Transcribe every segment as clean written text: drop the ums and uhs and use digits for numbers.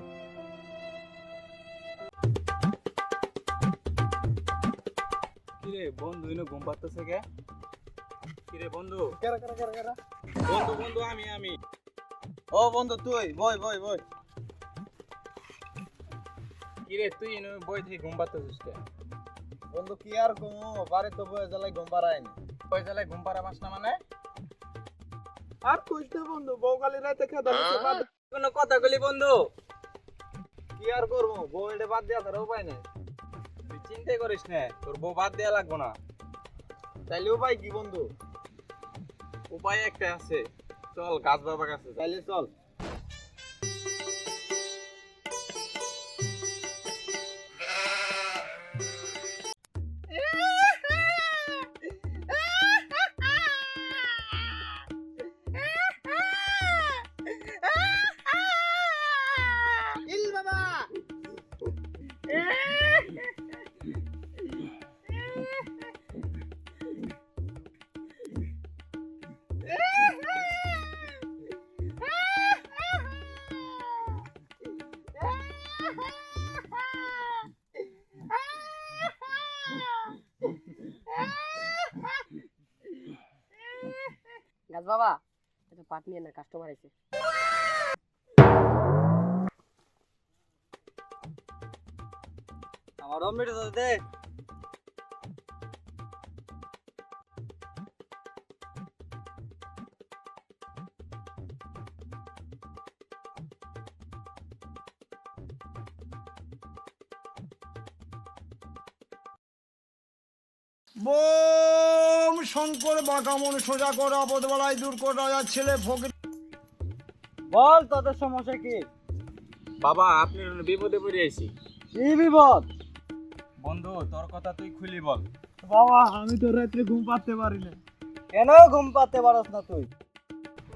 আয়। কিরে বন্ধু ইনো ঘুম পাড়তেছে কে? কিরে বন্ধু? কেরা কেরা কেরা কেরা? বন্ধু বন্ধু আমি। ও বন্ধু তুই বই বই বই। কিরে তুই ইনো বই থেকে ঘুম পাড়তেছিস কে? বন্ধু কি আর ঘুমো বাড়ি তো বই জ্বালাই ঘুম পাড়ায়নি। বই জ্বালায় ঘুম পাড়া পাস না মানে? আর কইতে বন্ধু বউ কালি রাতে খেদা দিতে বাদ কোনো কথা বলি বন্ধু? কি আর করবো বউ এটা বাদ দেওয়া তার উপায় নাই। তুই চিন্তাই করিস না, তোর বউ বাদ দেয়া লাগবো না। তাইলে উপায় কি বন্ধু? উপায় একটা আছে, চল গাছ বাবার কাছে যাই। তাইলে চল। গাছ বাবা এটা পাট নিয়ে না, কাস্টমার আছে। আমার অমৃত দে। বোম শঙ্কর বাঁকামন সোজা কর আপদবালাই দূর কর রাজার ছেলে ফকির। বল তোদের সমস্যা কি? বাবা আপনি বিপদে পড়ে আইছি। কি বিপদ? বন্ধু তোর কথা তুই খুলি বল। বাবা আমি তো রাত্রে ঘুম পাতে পারি না। কেন ঘুম পাতে পারস না তুই?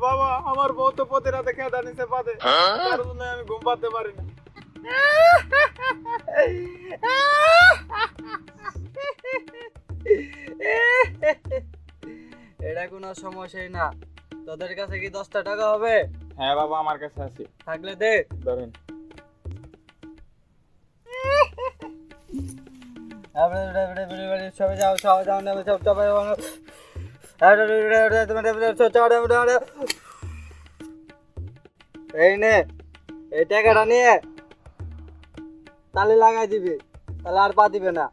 বাবা আমার বউ তো প্রতি রাতে খেদা নিচে পাতে, তার জন্য আমি ঘুম পাতে পারি না। এটা কোনো সমস্যাই না। তোদের কাছে কি 10টা টাকা হবে? হ্যাঁ বাবা আমার কাছে আছে, থাকলে দে। ধরেন। সবাই যাও সবাই যাও নেবে সব সবাই এই নে এই টাকাটা নিয়ে তালে লাগাই দিবি, তাহলে আর পা দিবে না।